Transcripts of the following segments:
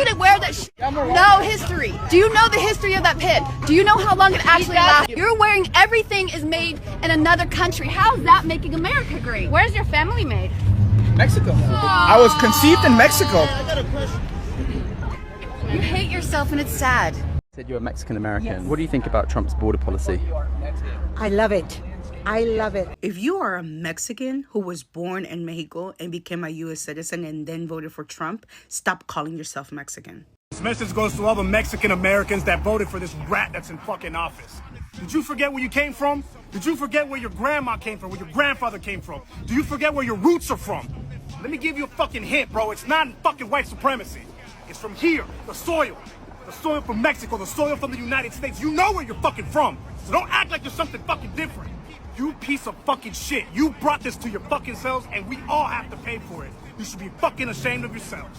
couldn't wear that No history. Do you know the history of that pin? Do you know how long it actually lasted? You're wearing everything is made in another country. How is that making America great? Where's your family made? Mexico. I was conceived in Mexico. You hate yourself and it's sad. Said you're a Mexican American. What do you think about Trump's border policy? I love it. I love it. If you are a Mexican who was born in Mexico and became a U.S. citizen and then voted for Trump, stop calling yourself Mexican. This message goes to all the Mexican Americans that voted for this rat that's in fucking office. Did you forget where you came from? Did you forget where your grandma came from, where your grandfather came from? Do you forget where your roots are from? Let me give you a fucking hint, bro. It's not fucking white supremacy. It's from here, the soil. The soil from Mexico, the soil from the United States. You know where you're fucking from. So don't act like you're something fucking different. You piece of fucking shit. You brought this to your fucking selves and we all have to pay for it. You should be fucking ashamed of yourselves.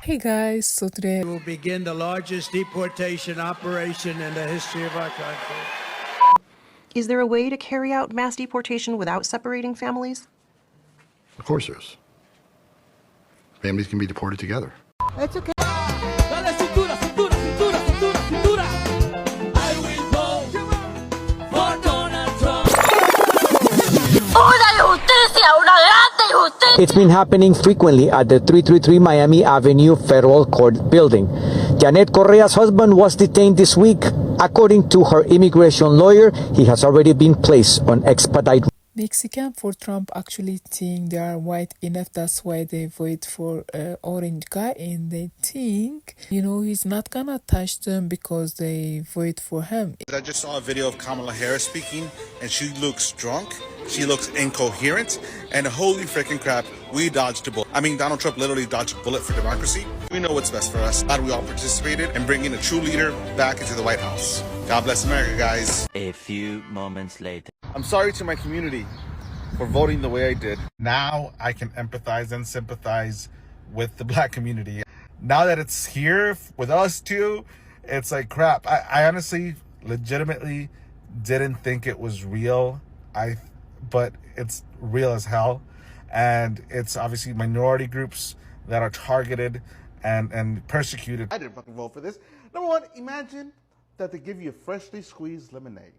Hey guys, so today we'll begin the largest deportation operation in the history of our country. Is there a way to carry out mass deportation without separating families? Of course there is. Families can be deported together. It's okay. It's been happening frequently at the 333 Miami Avenue Federal Court building. Janet Correa's husband was detained this week. According to her immigration lawyer, he has already been placed on expedite. Mexican for Trump actually think they are white enough, that's why they vote for orange guy, and they think, he's not gonna touch them because they vote for him. I just saw a video of Kamala Harris speaking, and she looks drunk, she looks incoherent, and holy freaking crap, we dodged a bullet. I mean, Donald Trump literally dodged a bullet for democracy. We know what's best for us. Glad we all participated in bringing a true leader back into the White House. God bless America, guys. A few moments later. I'm sorry to my community for voting the way I did. Now I can empathize and sympathize with the black community. Now that it's here with us too, it's like crap. I honestly, legitimately didn't think it was real. But it's real as hell. And it's obviously minority groups that are targeted and persecuted. I didn't fucking vote for this. Number one, imagine that they give you freshly squeezed lemonade.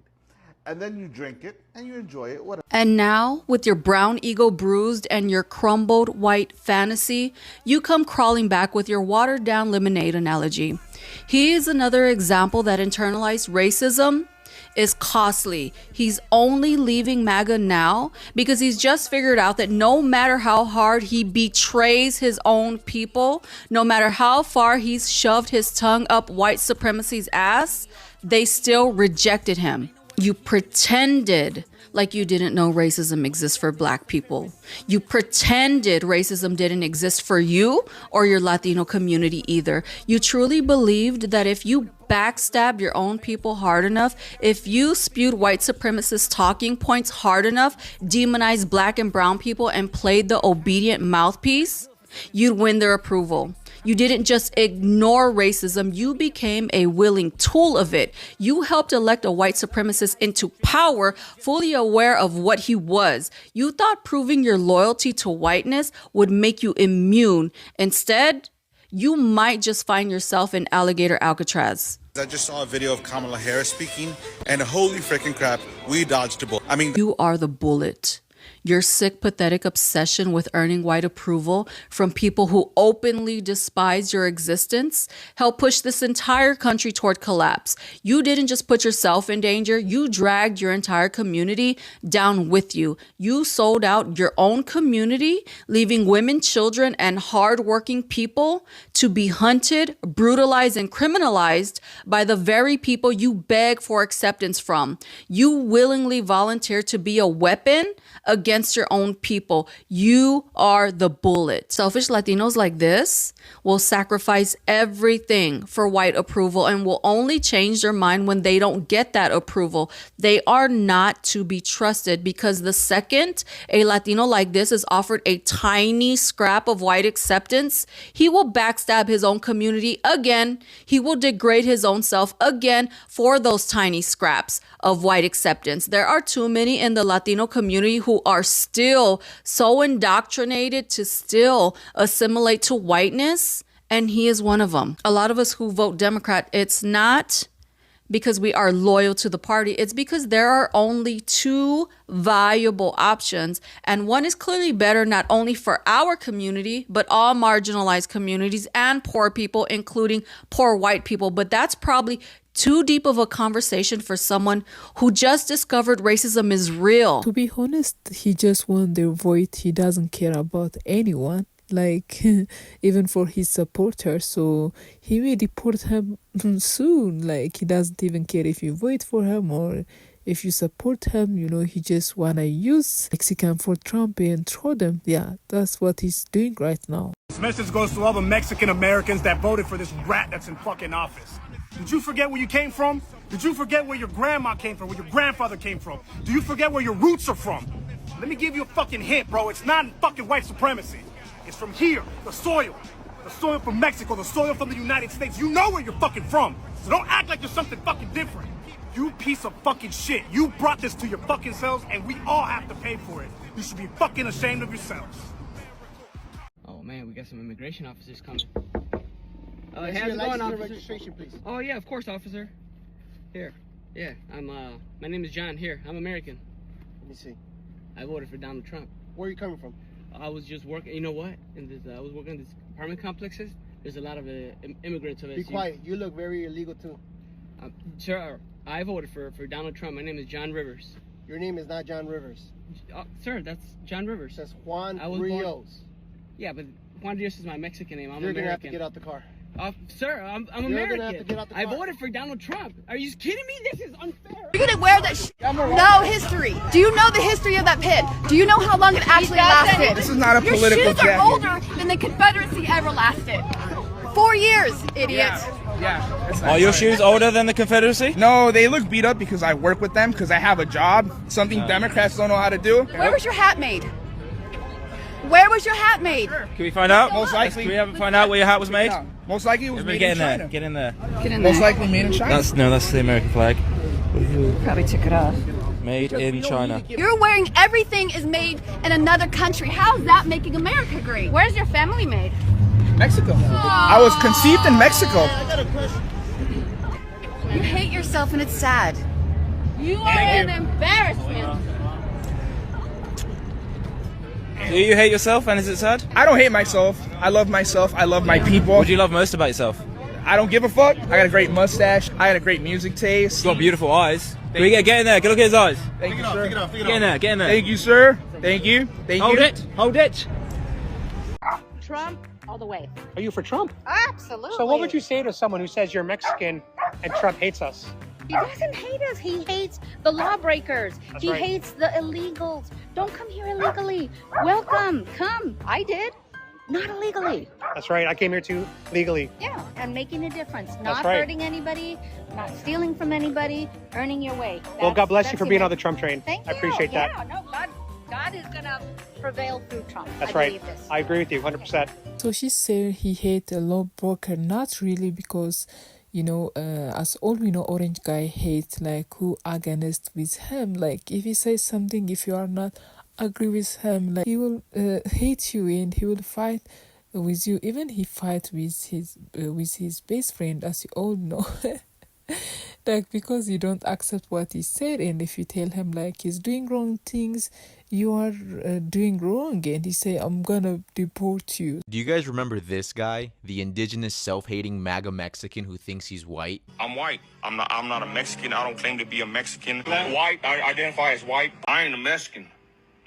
And then you drink it and you enjoy it, whatever. And now, with your brown ego bruised and your crumbled white fantasy, you come crawling back with your watered down lemonade analogy. He is another example that internalized racism is costly. He's only leaving MAGA now because he's just figured out that no matter how hard he betrays his own people, no matter how far he's shoved his tongue up white supremacy's ass, they still rejected him. You pretended like you didn't know racism exists for black people. You pretended racism didn't exist for you or your Latino community either. You truly believed that if you backstabbed your own people hard enough, if you spewed white supremacist talking points hard enough, demonized black and brown people, and played the obedient mouthpiece, you'd win their approval. You didn't just ignore racism, you became a willing tool of it. You helped elect a white supremacist into power, fully aware of what he was. You thought proving your loyalty to whiteness would make you immune. Instead, you might just find yourself in alligator Alcatraz. I just saw a video of Kamala Harris speaking, and holy freaking crap, we dodged a bullet. I mean, you are the bullet. Your sick, pathetic obsession with earning white approval from people who openly despise your existence helped push this entire country toward collapse. You didn't just put yourself in danger, you dragged your entire community down with you. You sold out your own community, leaving women, children, and hardworking people to be hunted, brutalized, and criminalized by the very people you beg for acceptance from. You willingly volunteered to be a weapon against your own people. You are the bullet. Selfish Latinos like this will sacrifice everything for white approval and will only change their mind when they don't get that approval. They are not to be trusted because the second a Latino like this is offered a tiny scrap of white acceptance, he will backstab his own community again. He will degrade his own self again for those tiny scraps of white acceptance. There are too many in the Latino community who are still so indoctrinated to still assimilate to whiteness and he is one of them. A lot of us who vote Democrat, it's not because we are loyal to the party. It's because there are only two viable options, and one is clearly better not only for our community, but all marginalized communities and poor people, including poor white people. But that's probably too deep of a conversation for someone who just discovered racism is real. To be honest, he just won their vote. He doesn't care about anyone, like even for his supporters. So he will deport him soon. Like, he doesn't even care if you vote for him or if you support him. You know, he just wanna use Mexican for Trump and throw them. Yeah, that's what he's doing right now. This message goes to all the Mexican Americans that voted for this rat that's in fucking office. Did you forget where you came from? Did you forget where your grandma came from, where your grandfather came from? Do you forget where your roots are from? Let me give you a fucking hint, bro. It's not fucking white supremacy. It's from here, the soil from Mexico, the soil from the United States. You know where you're fucking from. So don't act like you're something fucking different. You piece of fucking shit. You brought this to your fucking selves, and we all have to pay for it. You should be fucking ashamed of yourselves. Oh man, we got some immigration officers coming. How's it going, officer? Registration, please. Oh yeah, of course, officer. Here, yeah, my name is John. Here, I'm American. Let me see. I voted for Donald Trump. Where are you coming from? I was just working. You know what? I was working in these apartment complexes. There's a lot of immigrants of Be quiet. You look very illegal too. Sir, I voted for Donald Trump. My name is John Rivers. Your name is not John Rivers. Sir, that's John Rivers. That's Juan Rios. Yeah, but Juan Rios is my Mexican name. I'm You're American. gonna have to get out the car. Sir, I'm You're American. gonna have to get out the car. I voted for Donald Trump. Are you kidding me? This is unfair. You're gonna wear that No history. Do you know the history of that pin? Do you know how long it actually lasted? This is not a political Your shoes jacket. are older than the Confederacy ever lasted. 4 years, idiot. Yeah. Are your shoes older than the Confederacy? No, they look beat up because I work with them, because I have a job. Something Democrats don't know how to do. Where was your hat made? Where was your hat made? Can we find out? Most likely. Can we find out where your hat was made? No, most likely it was made get in China. Get in there. Get in Most there. likely made in China. That's the American flag. Probably took it off. Made in China. You're wearing everything is made in another country. How's that making America great? Where's your family made? Mexico. I was conceived in Mexico. You hate yourself and it's sad. You are an embarrassment. Do you hate yourself and is it sad? I don't hate myself. I love myself. I love my people. What do you love most about yourself? I don't give a fuck. I got a great mustache. I got a great music taste. You've got beautiful eyes. Can we get in there? Get a look at his eyes. Thank you, sir. Get in there. Get in there. Thank you, sir. Thank you. Thank you. Hold it. Hold it. Trump all the way. Are you for Trump? Absolutely. So what would you say to someone who says you're Mexican and Trump hates us? He doesn't hate us. He hates the lawbreakers. He hates the illegals. Don't come here illegally. Welcome. Come. I did. Not illegally. That's right. I came here too legally. Yeah, and making a difference. That's Not right. hurting anybody, not stealing from anybody, earning your way. Well, God bless you That's for being it. on the Trump train. Thank I you. appreciate that. Yeah, no, God is going to prevail through Trump. That's I right. believe this. I agree with you 100%. So she said he hate a lawbreaker, not really, because you know, as all we know, orange guy hates like who against with him. Like if he says something, if you are not agree with him, like he will hate you and he will fight with you. Even he fight with his best friend, as you all know. Like because you don't accept what he said, and if you tell him like he's doing wrong things, you are doing wrong, and he say I'm gonna deport you. Do you guys remember this guy, the indigenous self-hating MAGA Mexican who thinks he's white? I'm white. I'm not a Mexican. I don't claim to be a Mexican. White. I identify as white. I ain't a Mexican.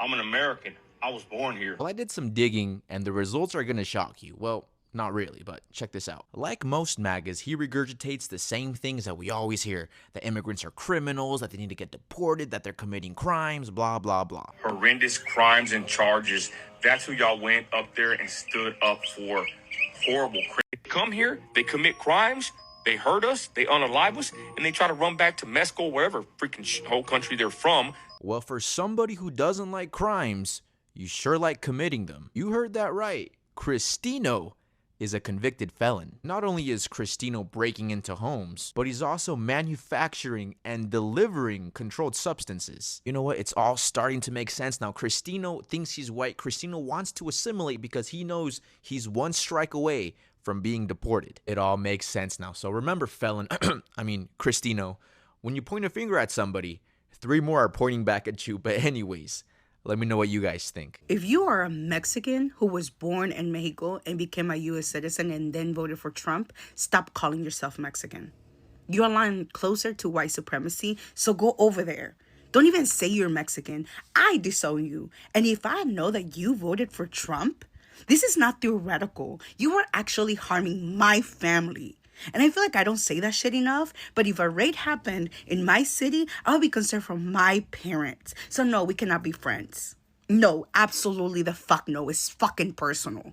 I'm an American. I was born here. Well, I did some digging, and the results are gonna shock you. Well, not really, but check this out. Like most MAGAs, he regurgitates the same things that we always hear. That immigrants are criminals, that they need to get deported, that they're committing crimes, blah, blah, blah. Horrendous crimes and charges. That's who y'all went up there and stood up for. Horrible. They come here, they commit crimes, they hurt us, they unalive us, and they try to run back to Mexico, wherever freaking whole country they're from. Well, for somebody who doesn't like crimes, you sure like committing them. You heard that right. Cristino is a convicted felon. Not only is Cristino breaking into homes, but he's also manufacturing and delivering controlled substances. You know what? It's all starting to make sense now. Cristino thinks he's white. Cristino wants to assimilate because he knows he's one strike away from being deported. It all makes sense now. So remember, felon, Cristino, when you point a finger at somebody, 3 more are pointing back at you. But anyways, let me know what you guys think. If you are a Mexican who was born in Mexico and became a U.S. citizen and then voted for Trump, stop calling yourself Mexican. You're aligned closer to white supremacy, so go over there. Don't even say you're Mexican. I disown you. And if I know that you voted for Trump, this is not theoretical. You are actually harming my family. And I feel like I don't say that shit enough, but if a raid happened in my city, I would be concerned for my parents. So no, we cannot be friends. No, absolutely the fuck no. It's fucking personal.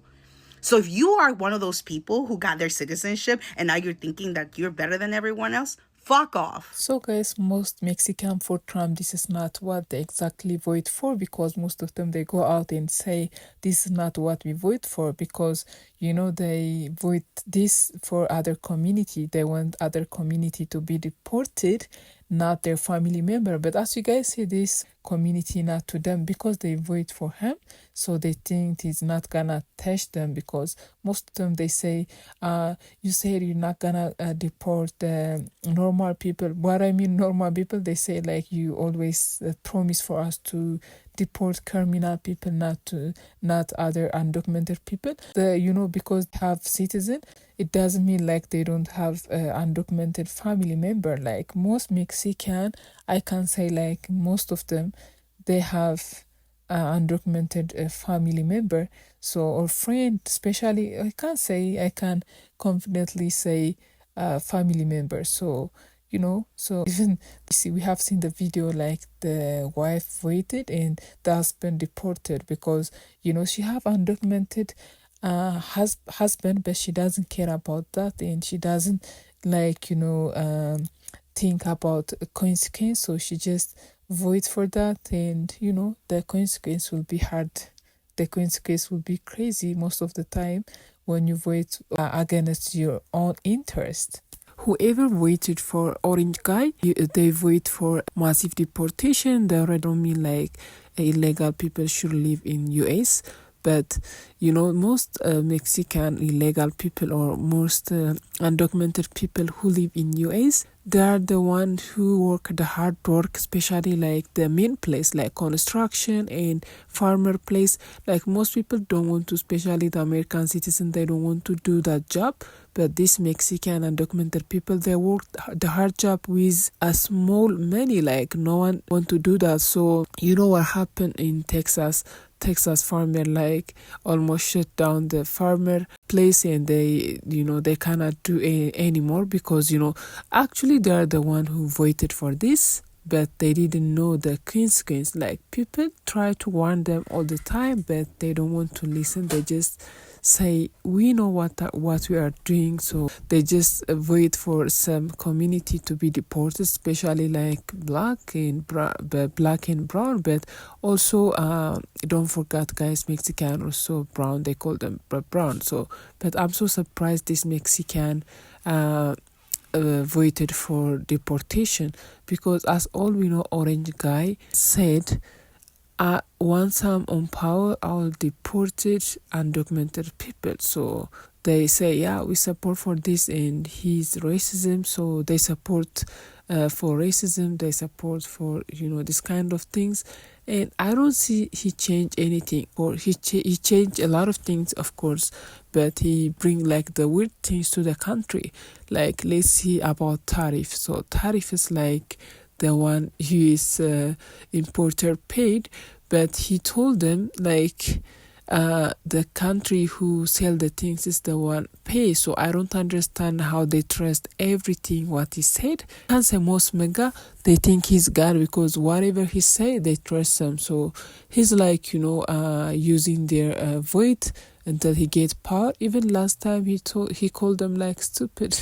So if you are one of those people who got their citizenship and now you're thinking that you're better than everyone else, fuck off. So guys, most Mexican for Trump, this is not what they exactly vote for, because most of them, they go out and say this is not what we vote for, because they vote this for other community. They want other community to be deported, not their family member. But as you guys see, this community not to them because they vote for him, so they think he's not gonna touch them, because most of them, they say you said you're not gonna deport normal people. What I mean normal people, they say like you always promise for us to deport criminal people, not other undocumented people. Because they have citizen, it doesn't mean like they don't have undocumented family member. Like most Mexican, I can say like most of them, they have undocumented family member, so, or friend, especially I can confidently say family member. So so even we have seen the video, like the wife waited and the husband deported because she have undocumented husband, but she doesn't care about that, and she doesn't think about consequence, so she just vote for that, and the consequence will be hard. The consequence will be crazy most of the time when you vote against your own interest. Whoever voted for orange guy, they vote for massive deportation. They already don't mean like illegal people should live in US, but most Mexican illegal people, or most undocumented people who live in US, they are the ones who work the hard work, especially like the main place, like construction and farmer place. Like most people don't want to, especially the American citizen, they don't want to do that job. But these Mexican undocumented people, they work the hard job with a small money. Like no one want to do that. So what happened in Texas farmer like almost shut down the farmer place, and they they cannot do anymore because actually they are the one who voted for this, but they didn't know the consequence. Like people try to warn them all the time, but they don't want to listen. They just say we know what we are doing, so they just wait for some community to be deported, especially like black and brown, but also don't forget guys, Mexican also brown, they call them brown. So but I'm so surprised this Mexican voted for deportation, because as all we know, orange guy said once I'm on power, I will deport undocumented people. So they say, yeah, we support for this, and he's racism, so they support for racism, they support for this kind of things. And I don't see he changed anything, or he changed a lot of things, of course, but he bring like the weird things to the country. Like let's see about tariff. So tariff is like the one who is importer paid, but he told them like the country who sell the things is the one pay. So I don't understand how they trust everything what he said. I can say most MAGA, they think he's God, because whatever he say, they trust him. So he's like using their vote until he gets power. Even last time he called them like stupid.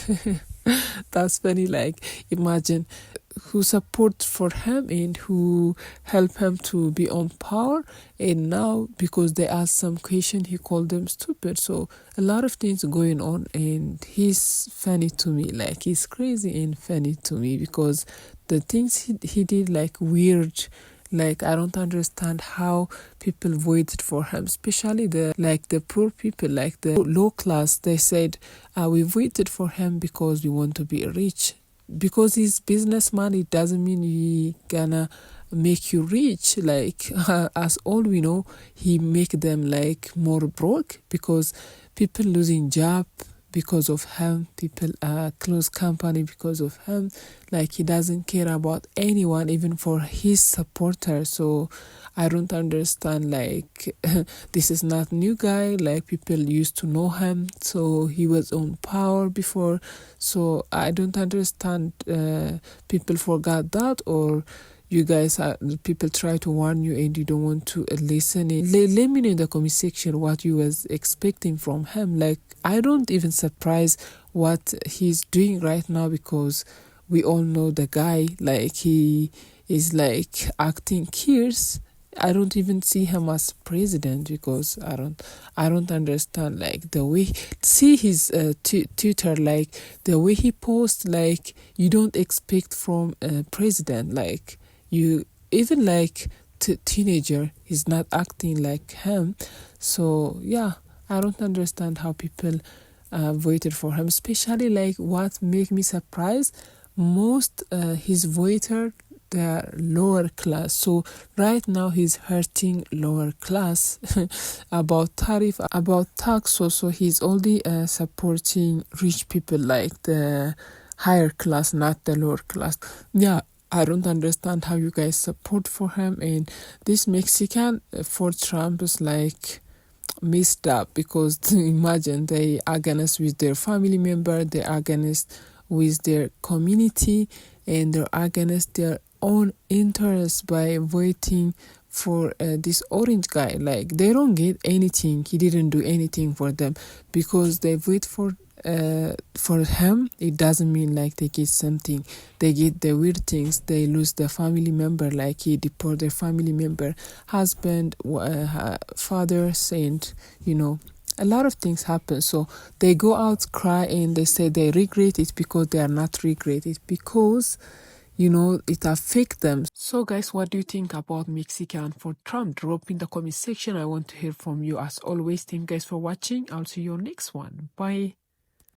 That's funny. Like imagine who support for him and who help him to be on power, and now because they ask some question, he called them stupid. So a lot of things going on, and he's funny to me. Like he's crazy and funny to me, because the things he did, like weird, Like, I don't understand how people voted for him, especially the poor people, like the low class. They said, we voted for him because we want to be rich. Because he's businessman, it doesn't mean he gonna make you rich. Like, as all we know, he make them like more broke, because people losing job because of him, people close company because of him. Like, he doesn't care about anyone, even for his supporters. So I don't understand, like, this is not new guy, like people used to know him, so he was on power before. So I don't understand, people forgot that, or you guys people try to warn you and you don't want to listen. Let me know in the comment section what you was expecting from him. Like, I don't even surprise what he's doing right now, because we all know the guy, like he is like acting curious. I don't even see him as president, because I don't understand, like the way, see his Twitter, like the way he posts, like you don't expect from a president. Like, you even like teenager is not acting like him. So yeah, I don't understand how people voted for him, especially like what make me surprised most, his voter, the lower class. So right now he's hurting lower class about tariff, about tax. So he's only supporting rich people, like the higher class, not the lower class. Yeah, I don't understand how you guys support for him. And this Mexican for Trump is like messed up, because imagine they are against with their family member, they are against with their community, and they're against their own interests by voting for this orange guy. Like, they don't get anything, he didn't do anything for them, because they vote for him. It doesn't mean like they get something. They get the weird things. They lose their family member, like he deport their family member, husband, father, saint, a lot of things happen. So they go out, cry, and they say they regret it, because they are not regret it, because it affects them. So guys, what do you think about Mexican for Trump? Drop in the comment section. I want to hear from you as always. Thank you guys for watching. I'll see you next one. Bye.